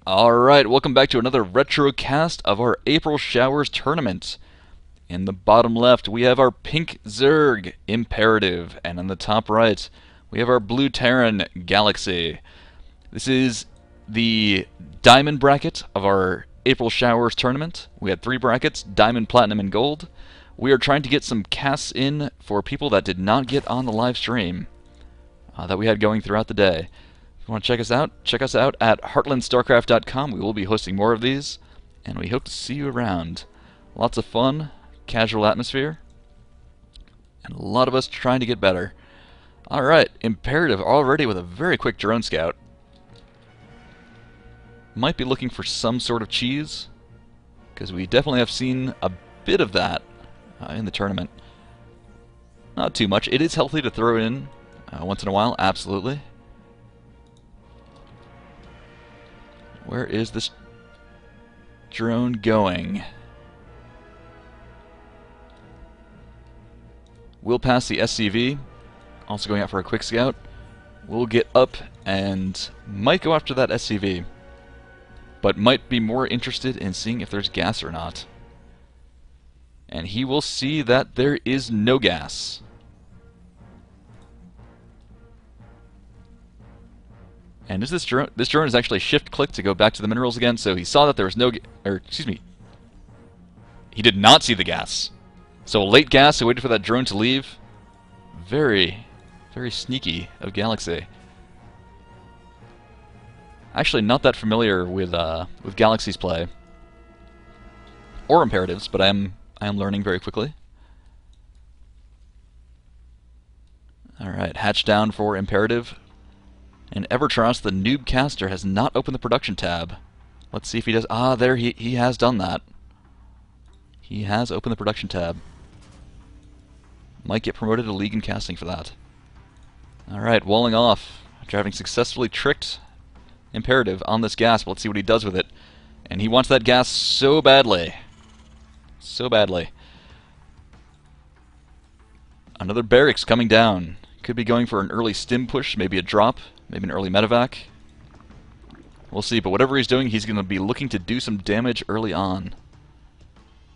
Alright, welcome back to another retro cast of our April Showers tournament. In the bottom left, we have our pink Zerg, Imperative, and in the top right, we have our blue Terran, Galaxy. This is the diamond bracket of our April Showers tournament. We had 3 brackets, diamond, platinum, and gold. We are trying to get some casts in for people that did not get on the live stream that we had going throughout the day. If you want to check us out at heartlandstarcraft.com. We will be hosting more of these, and we hope to see you around. Lots of fun, casual atmosphere, and a lot of us trying to get better. Alright, Imperative already with a very quick drone scout. Might be looking for some sort of cheese, because we definitely have seen a bit of that in the tournament. Not too much. It is healthy to throw in once in a while, absolutely. Where is this drone going? We'll pass the SCV, also going out for a quick scout. We'll get up and might go after that SCV, but might be more interested in seeing if there's gas or not. And he will see that there is no gas. And is this drone is actually shift-click to go back to the minerals again, so he saw that there was no... he did not see the gas. So late gas, so waited for that drone to leave. Very, very sneaky of Galaxy. Actually not that familiar with Galaxy's play. Or Imperatives, but I am learning very quickly. Alright, hatch down for Imperative. And Evertras, the noob caster, has not opened the production tab. Let's see if he does. Ah, there, he has done that. He has opened the production tab. Might get promoted to League in casting for that. Alright, walling off. After having successfully tricked Imperative on this gas, but let's see what he does with it. And he wants that gas so badly. So badly. Another barracks coming down. Could be going for an early stim push, maybe a drop, maybe an early medevac. We'll see, but whatever he's doing, he's going to be looking to do some damage early on.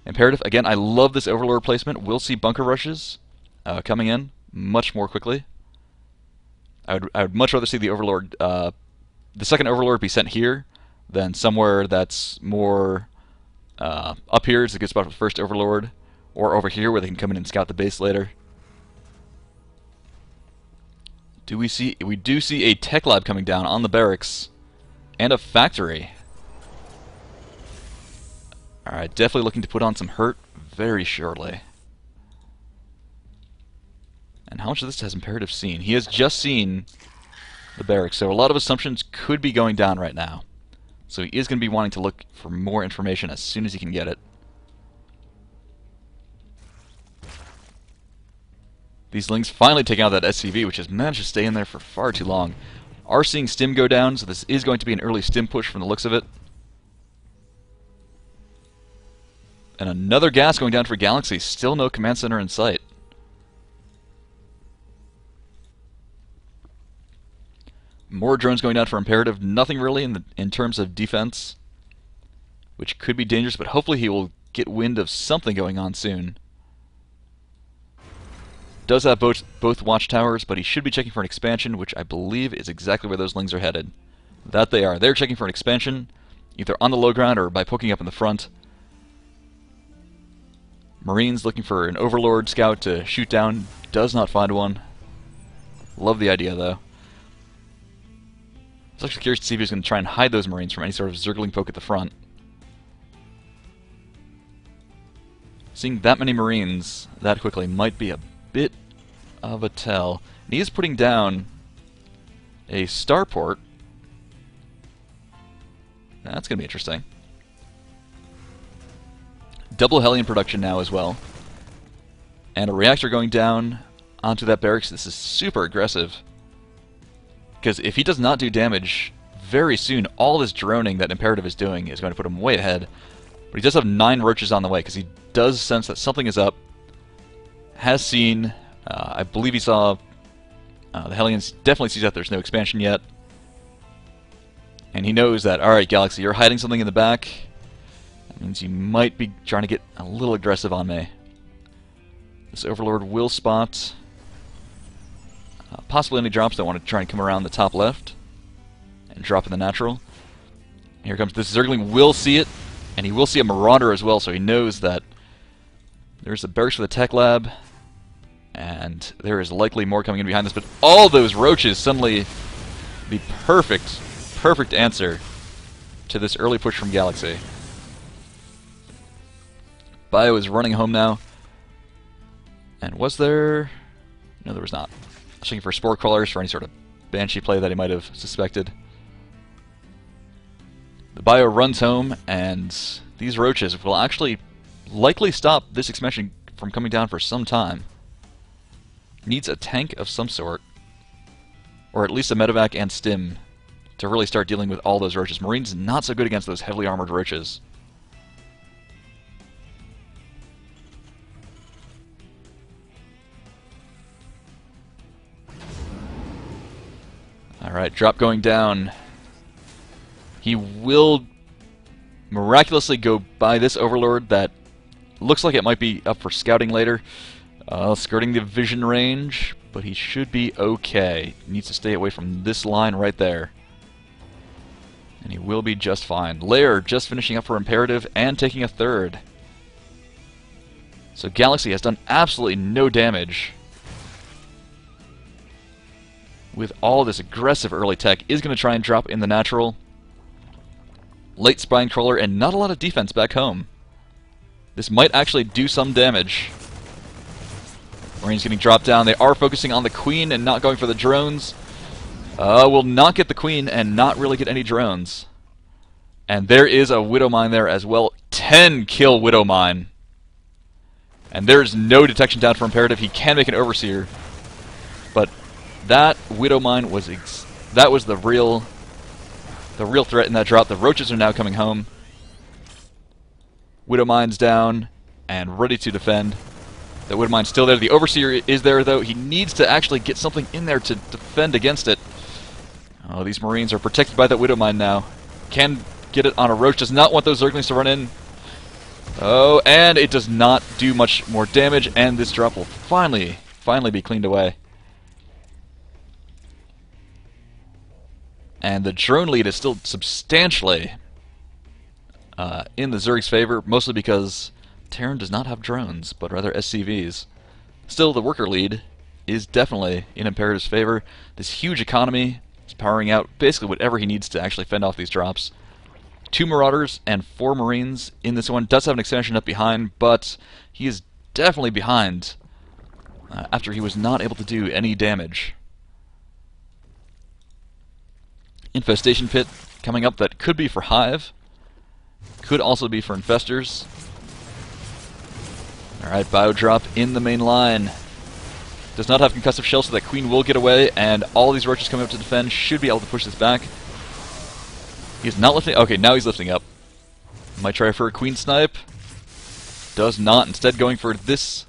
Imperative, again, I love this Overlord placement. We'll see bunker rushes coming in much more quickly. I would much rather see the Overlord, the second Overlord be sent here than somewhere that's more up here is a good spot for the first Overlord, or over here where they can come in and scout the base later. We do see a tech lab coming down on the barracks and a factory. Alright, definitely looking to put on some hurt very shortly. And how much of this has Imperative seen? He has just seen the barracks, so a lot of assumptions could be going down right now. So he is going to be wanting to look for more information as soon as he can get it. These Lings finally taking out that SCV, which has managed to stay in there for far too long. Are seeing stim go down, so this is going to be an early stim push from the looks of it. And another gas going down for Galaxy. Still no command center in sight. More drones going down for Imperative. Nothing really in terms of defense, which could be dangerous, but hopefully he will get wind of something going on soon. Does have both watchtowers, but he should be checking for an expansion, which I believe is exactly where those Lings are headed. That they are. They're checking for an expansion, either on the low ground or by poking up in the front. Marines looking for an Overlord scout to shoot down. Does not find one. Love the idea, though. I was actually curious to see if he was going to try and hide those Marines from any sort of Zergling poke at the front. Seeing that many Marines that quickly might be a bit of a tell. And he is putting down a starport. That's going to be interesting. Double Hellion production now as well. And a reactor going down onto that barracks. This is super aggressive. Because if he does not do damage very soon, all this droning that Imperative is doing is going to put him way ahead. But he does have 9 roaches on the way, because he does sense that something is up. Has seen, I believe he saw, the Hellions definitely sees that there's no expansion yet. And And he knows that, alright, Galaxy, you're hiding something in the back. That means you might be trying to get a little aggressive on me. This Overlord will spot possibly any drops that want to try and come around the top left and drop in the natural. Here comes this Zergling, will see it, and he will see a Marauder as well, so he knows that there's a barracks for the tech lab, and there is likely more coming in behind this, but all those roaches suddenly the perfect answer to this early push from Galaxy. Bio is running home now, and was there... No, there was not. I was looking for Spore Crawlers for any sort of Banshee play that he might have suspected. The Bio runs home, and these roaches will actually likely stop this expansion from coming down for some time. Needs a tank of some sort, or at least a medevac and stim, to really start dealing with all those roaches. Marine's not so good against those heavily armored roaches. Alright, drop going down. He will miraculously go by this Overlord that looks like it might be up for scouting later. Skirting the vision range, but he should be okay. He needs to stay away from this line right there. And he will be just fine. Lair just finishing up for Imperative and taking a third. So Galaxy has done absolutely no damage with all this aggressive early tech. Is going to try and drop in the natural. Late Spine Crawler and not a lot of defense back home. This might actually do some damage. Marine's getting dropped down. They are focusing on the Queen and not going for the drones. Will not get the Queen and not really get any drones. And there is a Widow Mine there as well. 10 kill Widow Mine. And there's no detection down for Imperative. He can make an Overseer. But that Widow Mine was that was the real threat in that drop. The roaches are now coming home. Widow Mine's down and ready to defend. The Widow Mine's still there. The Overseer is there, though. He needs to actually get something in there to defend against it. Oh, these Marines are protected by that Widow Mine now. Can get it on a roach. Does not want those Zerglings to run in. Oh, and it does not do much more damage, and this drop will finally be cleaned away. And the drone lead is still substantially in the Zerg's favor, mostly because Terran does not have drones, but rather SCVs. Still, the worker lead is definitely in Imperative's favor. This huge economy is powering out basically whatever he needs to actually fend off these drops. 2 Marauders and 4 Marines in this one. Does have an expansion up behind, but he is definitely behind after he was not able to do any damage. Infestation Pit coming up that could be for Hive. Could also be for Infestors. Alright, Bio drop in the main line. Does not have concussive shell, so that Queen will get away, and all these roaches coming up to defend should be able to push this back. He's not lifting. Okay, now he's lifting up. Might try for a Queen snipe. Does not. Instead going for this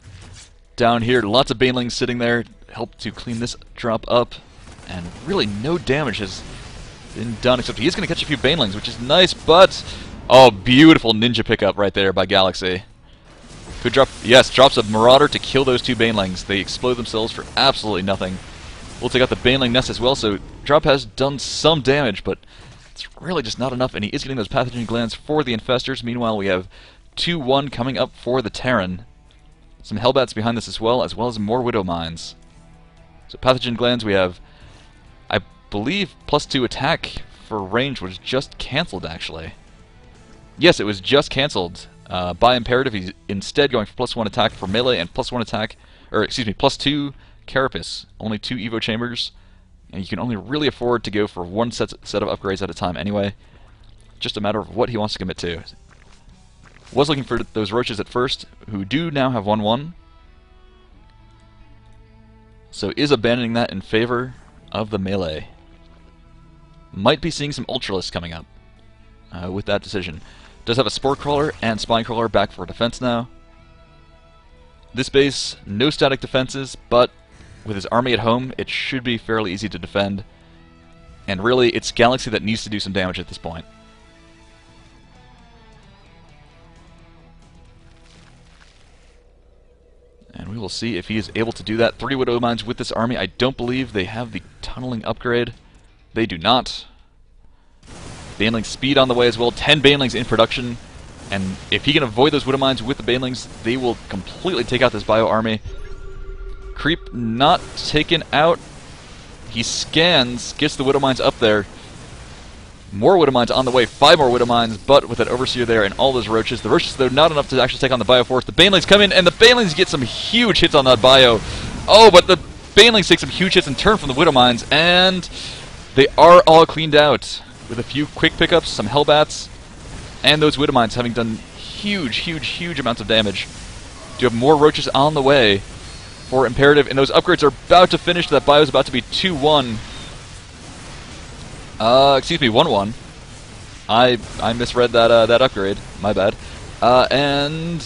down here. Lots of Banelings sitting there. Help to clean this drop up. And really no damage has been done, except he is going to catch a few Banelings, which is nice, but... Oh, beautiful ninja pickup right there by Galaxy. Could drop... Yes, drops a Marauder to kill those 2 Banelings. They explode themselves for absolutely nothing. We'll take out the Baneling nest as well, so drop has done some damage, but it's really just not enough, and he is getting those pathogen glands for the Infestors. Meanwhile, we have 2-1 coming up for the Terran. Some Hellbats behind this as well as more Widow Mines. So pathogen glands, we have, I believe, +2 attack for range was just cancelled, actually. Yes, it was just cancelled by Imperative. He's instead going for +1 attack for melee and +1 attack, or excuse me, +2 Carapace. Only 2 Evo Chambers, and you can only really afford to go for 1 set of upgrades at a time anyway. Just a matter of what he wants to commit to. Was looking for those roaches at first, who do now have 1-1. So is abandoning that in favor of the melee. Might be seeing some Ultralists coming up with that decision. Does have a Spore Crawler and Spine Crawler back for defense now. This base, no static defenses, but with his army at home, it should be fairly easy to defend. And really, it's Galaxy that needs to do some damage at this point. And we will see if he is able to do that. 3 Widow Mines with this army. I don't believe they have the tunneling upgrade. They do not. Baneling speed on the way as well. 10 Banelings in production. And if he can avoid those Widow Mines with the Banelings, they will completely take out this Bio army. Creep not taken out. He scans, gets the Widow Mines up there. More Widow Mines on the way, 5 more Widow Mines, but with that Overseer there and all those Roaches. The Roaches, though, not enough to actually take on the Bio Force. The Banelings come in, and the Banelings get some huge hits on that Bio. Oh, but the Banelings take some huge hits in turn from the Widow Mines, and they are all cleaned out. With a few quick pickups, some Hellbats, and those Widow Mines having done huge amounts of damage. You have more Roaches on the way for Imperative, and those upgrades are about to finish. That Bio is about to be 2-1. Excuse me, 1-1. I misread that upgrade. My bad. And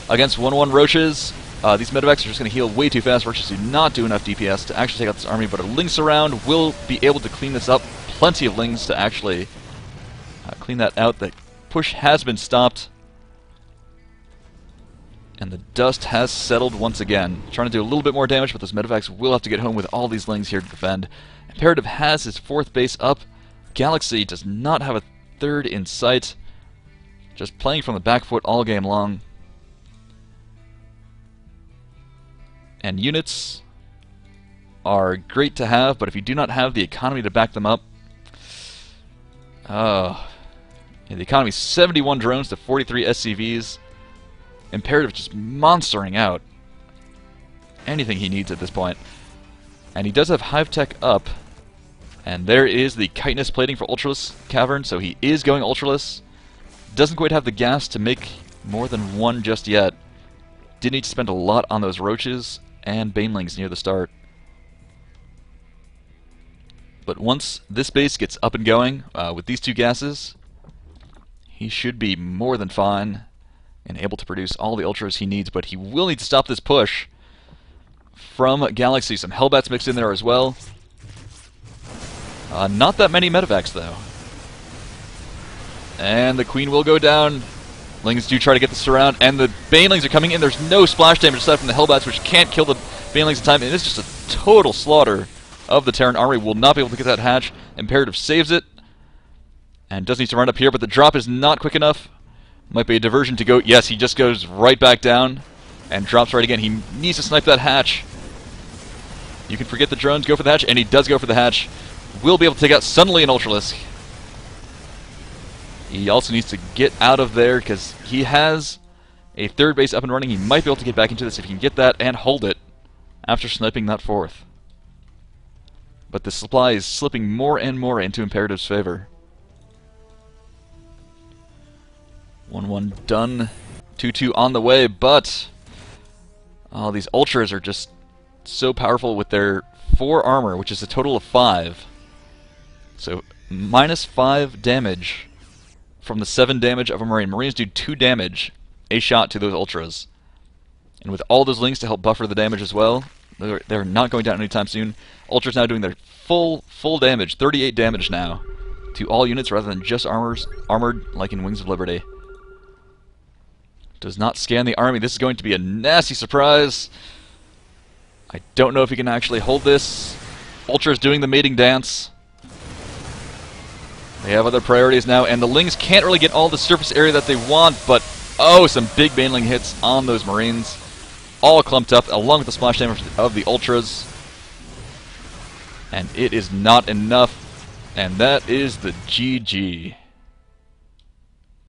against 1-1 Roaches, these Medevacs are just going to heal way too fast. Roaches do not do enough DPS to actually take out this army, but a Lynx around will be able to clean this up. Plenty of Lings to actually clean that out. The push has been stopped. And the dust has settled once again. Trying to do a little bit more damage, but those Medevacs will have to get home with all these Lings here to defend. Imperative has his 4th base up. Galaxy does not have a 3rd in sight. Just playing from the back foot all game long. And units are great to have, but if you do not have the economy to back them up... yeah, the economy is 71 drones to 43 SCVs. Imperative just monstering out anything he needs at this point. And he does have Hive Tech up. And there is the chitinous plating for Ultraless Cavern, so he is going Ultraless. Doesn't quite have the gas to make more than 1 just yet. Did need to spend a lot on those Roaches and Banelings near the start. But once this base gets up and going, with these 2 gases, he should be more than fine and able to produce all the Ultras he needs, but he will need to stop this push from Galaxy. Some Hellbats mixed in there as well. Not that many Medevacs, though. And the Queen will go down. Lings do try to get this around, and the Banelings are coming in. There's no splash damage aside from the Hellbats, which can't kill the Banelings in time, and it's just a total slaughter of the Terran army. Will not be able to get that hatch. Imperative saves it, and does need to run up here, but the drop is not quick enough. Might be a diversion to go. Yes, he just goes right back down and drops right again. He needs to snipe that hatch. You can forget the drones, go for the hatch, and he does go for the hatch. Will be able to take out suddenly an Ultralisk. He also needs to get out of there because he has a 3rd base up and running. He might be able to get back into this if he can get that and hold it after sniping that 4th. But the supply is slipping more and more into Imperative's favor. 1-1 done. 2-2 on the way, but these Ultras are just so powerful with their 4 armor, which is a total of 5. So minus 5 damage from the 7 damage of a Marine. Marines do 2 damage a shot to those Ultras. And with all those Lings to help buffer the damage as well, they're not going down anytime soon. Ultras now doing their full damage, 38 damage now, to all units rather than just armored like in Wings of Liberty. Does not scan the army. This is going to be a nasty surprise. I don't know if he can actually hold this. Ultra's doing the mating dance. They have other priorities now, and the Lings can't really get all the surface area that they want, but oh, some big Baneling hits on those Marines. All clumped up, along with the splash damage of the Ultras. And it is not enough, and that is the GG.